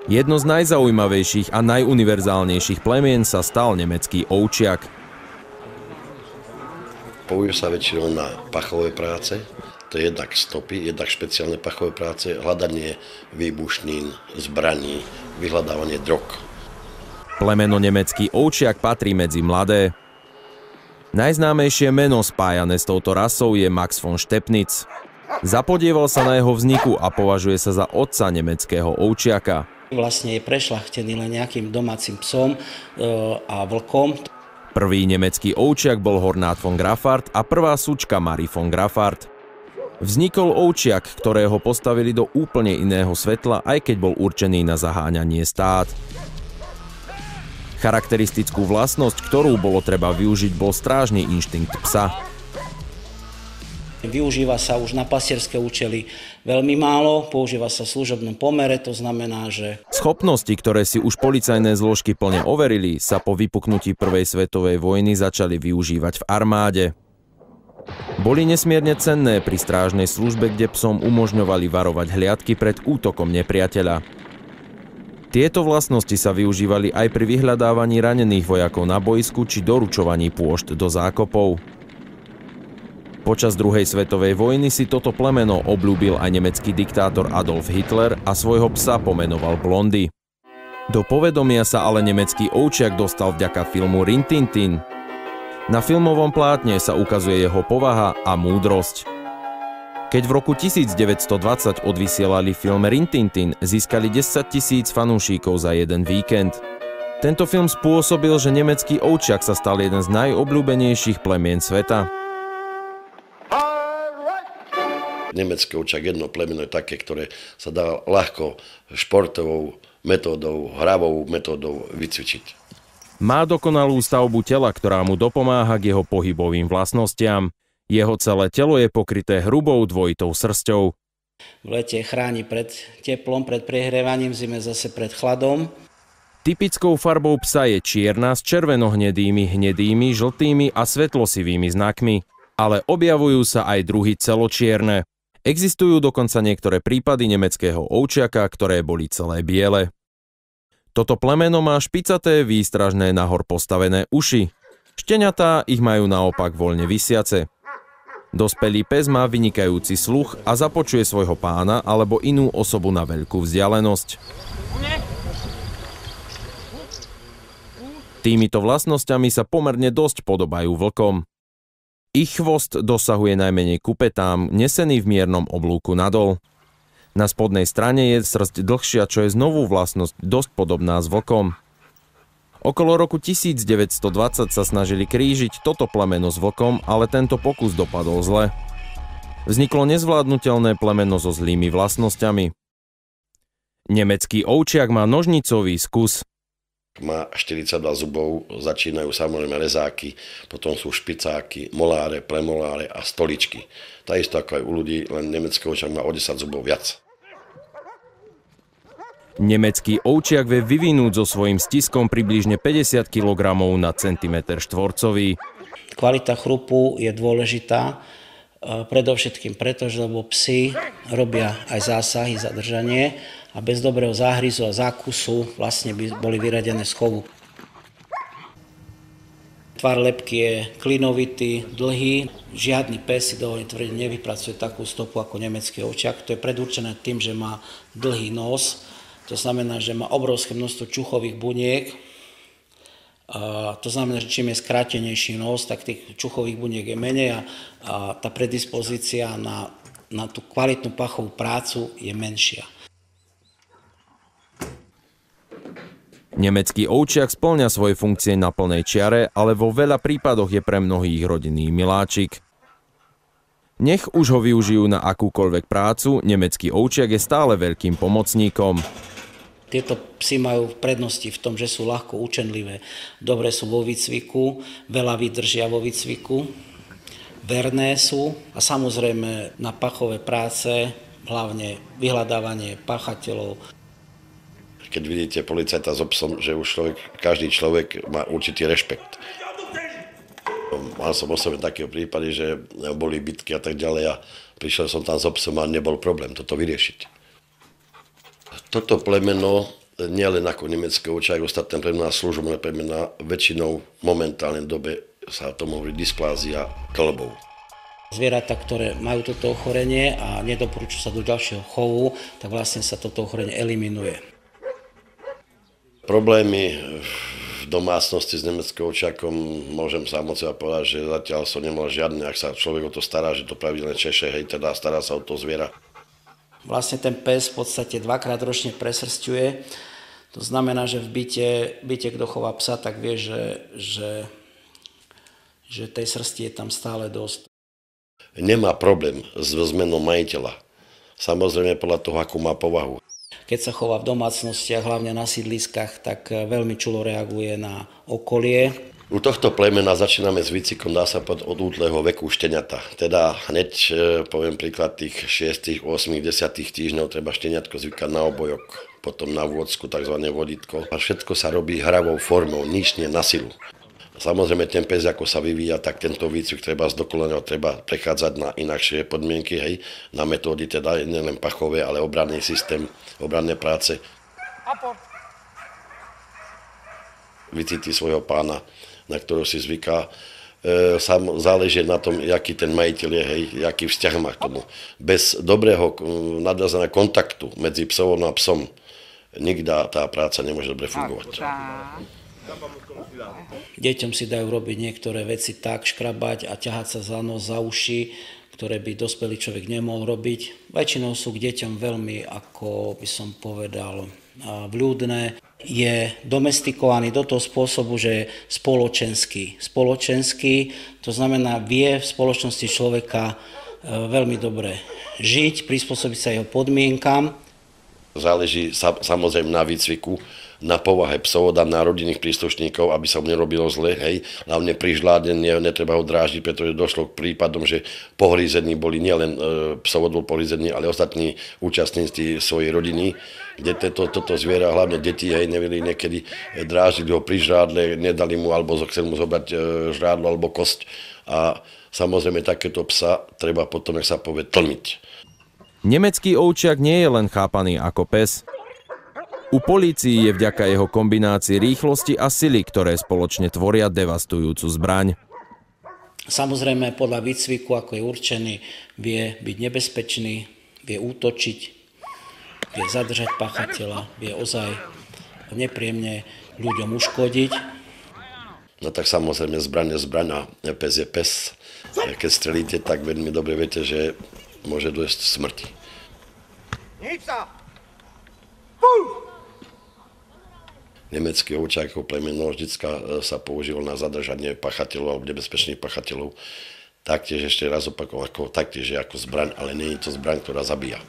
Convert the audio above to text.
Jedno z najzaujímavejších a najuniverzálnejších plemien sa stal nemecký ovčiak. Používa sa väčšinou na pachové práce, to je jednak stopy, jednak špeciálne pachové práce, hľadanie výbušnín, zbraní, vyhľadávanie drog. Plemeno nemecký ovčiak patrí medzi mladé. Najznámejšie meno spájané s touto rasou je Max von Stepnitz. Zapodieval sa na jeho vzniku a považuje sa za otca nemeckého ovčiaka. Vlastne je prešľachtený len nejakým domácim psom a vlkom. Prvý nemecký ovčiak bol Hornát von Graffard a prvá sučka Marie von Graffard. Vznikol ovčiak, ktorého postavili do úplne iného svetla, aj keď bol určený na zaháňanie stád. Charakteristickú vlastnosť, ktorú bolo treba využiť, bol strážny inštinkt psa. Využíva sa už na pastierské účely veľmi málo, používa sa v služobnom pomere, to znamená, že... Schopnosti, ktoré si už policajné zložky plne overili, sa po vypuknutí prvej svetovej vojny začali využívať v armáde. Boli nesmierne cenné pri strážnej službe, kde psom umožňovali varovať hliadky pred útokom nepriateľa. Tieto vlastnosti sa využívali aj pri vyhľadávaní ranených vojakov na boisku či doručovaní pôšt do zákopov. Počas druhej svetovej vojny si toto plemeno obľúbil aj nemecký diktátor Adolf Hitler a svojho psa pomenoval Blondy. Do povedomia sa ale nemecký ovčiak dostal vďaka filmu Rin Tin Tin. Na filmovom plátne sa ukazuje jeho povaha a múdrosť. Keď v roku 1920 odvysielali film Rin Tin Tin, získali 10 000 fanúšikov za jeden víkend. Tento film spôsobil, že nemecký ovčiak sa stal jeden z najobľúbenejších plemien sveta. Nemecké ovčiak, jedno plemeno je také, ktoré sa dá ľahko športovou metódou, hravou metódou vycvičiť. Má dokonalú stavbu tela, ktorá mu dopomáha k jeho pohybovým vlastnostiam. Jeho celé telo je pokryté hrubou dvojitou srsťou. V lete chráni pred teplom, pred prehrievaním, v zime zase pred chladom. Typickou farbou psa je čierna s červenohnedými, hnedými, žltými a svetlosivými znakmi. Ale objavujú sa aj druhy celočierne. Existujú dokonca niektoré prípady nemeckého ovčiaka, ktoré boli celé biele. Toto plemeno má špicaté, výstražné, nahor postavené uši. Šteniatá ich majú naopak voľne visiace. Dospelý pes má vynikajúci sluch a započuje svojho pána alebo inú osobu na veľkú vzdialenosť. Týmito vlastnosťami sa pomerne dosť podobajú vlkom. Ich chvost dosahuje najmenej ku pätám, nesený v miernom oblúku nadol. Na spodnej strane je srsť dlhšia, čo je znovu vlastnosť dosť podobná s vlkom. Okolo roku 1920 sa snažili krížiť toto plemeno s vlkom, ale tento pokus dopadol zle. Vzniklo nezvládnutelné plemeno so zlými vlastnosťami. Nemecký ovčiak má nožnicový skus. Má 42 zubov, začínajú samozrejme rezáky, potom sú špicáky, moláre, premoláre a stoličky. Takisto ako aj u ľudí, len nemecký ovčiak má o 10 zubov viac. Nemecký ovčiak vie vyvinúť so svojím stiskom približne 50 kg na centimeter štvorcový. Kvalita chrupu je dôležitá, predovšetkým preto, že lebo psi robia aj zásahy, zadržanie a bez dobrého záhryzu a zákusu vlastne by boli vyradené z chovu. Tvar lebky je klinovitý, dlhý. Žiadny pes, si dovolím tvrdiť, nevypracuje takú stopu ako nemecký ovčiak. To je predurčené tým, že má dlhý nos. To znamená, že má obrovské množstvo čuchových buniek. To znamená, že čím je skrátenejší nos, tak tých čuchových buniek je menej a tá predispozícia na tú kvalitnú pachovú prácu je menšia. Nemecký ovčiak spĺňa svoje funkcie na plnej čiare, ale vo veľa prípadoch je pre mnohých rodinný miláčik. Nech už ho využijú na akúkoľvek prácu, nemecký ovčiak je stále veľkým pomocníkom. Tieto psi majú prednosti v tom, že sú ľahko učenlivé, dobre sú vo výcviku, veľa vydržia vo výcviku, verné sú a samozrejme na pachové práce, hlavne vyhľadávanie páchateľov. Keď vidíte policajta s obsom, že už každý človek má určitý rešpekt. Mal som osobne takého prípady, že boli bitky a tak ďalej a prišiel som tam s obsom a nebol problém toto vyriešiť. Toto plemeno nielen ako nemecké ovčie, aj ostatné plemená služobné plemená, väčšinou v momentálnej dobe sa tomu hovorí dysplázia klbov. Zvieratá, ktoré majú toto ochorenie a nedoporučujú sa do ďalšieho chovu, tak vlastne sa toto ochorenie eliminuje. Problémy v domácnosti s nemeckým ovčiakom môžem sám od seba povedať, že zatiaľ som nemal žiadne, ak sa človek o to stará, že to pravidelne češe, hej, teda stará sa o to zviera. Vlastne ten pes v podstate 2-krát ročne presrsťuje. To znamená, že v byte kto chová psa, tak vie, že tej srsti je tam stále dosť. Nemá problém s zmenou majiteľa. Samozrejme podľa toho, akú má povahu. Keď sa chová v domácnostiach, hlavne na sídliskách, tak veľmi čulo reaguje na okolie. U tohto plemena začíname s výcikom, dá sa povedať, od útleho veku šteniata. Teda hneď, poviem príklad, tých 6, 8, 10 týždňov treba šteniatko zvykať na obojok, potom na vôdzku, tzv. Vodítko. A všetko sa robí hravou formou, nič nie na silu. Samozrejme, ten pes, ako sa vyvíja, tak tento výcvik treba zdokonaľovať, treba prechádzať na inakšie podmienky, hej, na metódy, teda nielen pachové, ale obranný systém, obranné práce. Vycíti svojho pána, na ktorého si zvyká. Záleží na tom, aký ten majiteľ je, hej, aký vzťah má k tomu. Bez dobrého nadväzaného kontaktu medzi psom a psom nikdy tá práca nemôže dobre fungovať. Deťom si dajú robiť niektoré veci tak, škrabať a ťahať sa za nos, za uši, ktoré by dospelý človek nemohol robiť. Väčšinou sú k deťom veľmi, ako by som povedal, vľúdne. Je domestikovaný do toho spôsobu, že je spoločenský. Spoločenský, to znamená, vie v spoločnosti človeka veľmi dobre žiť, prispôsobiť sa jeho podmienkam. Záleží samozrejme na výcviku, na povahe psov a na rodinných príslušníkov, aby sa mu nerobilo zle, hej. Hlavne pri žládení netreba ho dráždiť, pretože došlo k prípadom, že pohrízení boli nielen psovod bol pohrízený, ale ostatní účastníci svojej rodiny, kde toto zviera, hlavne deti, hej, nevedeli niekedy dráždiť ho pri žrádle, nedali mu, alebo chceli mu zobrať žrádlo alebo kosť. A samozrejme takéto psa treba potom, jak sa povie, tlmiť. Nemecký ovčiak nie je len chápaný ako pes. U polícii je vďaka jeho kombinácii rýchlosti a sily, ktoré spoločne tvoria devastujúcu zbraň. Samozrejme, podľa výcviku, ako je určený, vie byť nebezpečný, vie útočiť, vie zadržať páchateľa, vie ozaj nepríjemne ľuďom uškodiť. No tak samozrejme zbraň je zbraň a pes je pes. Keď strelíte, tak veľmi dobre viete, že môže dojsť smrti. Nemecký ovčiak ako plemeno vždycky sa používal na zadržanie pachateľov alebo nebezpečných pachateľov. Taktiež ešte raz opakujem, taktiež ako zbraň, ale nie je to zbraň, ktorá zabíja.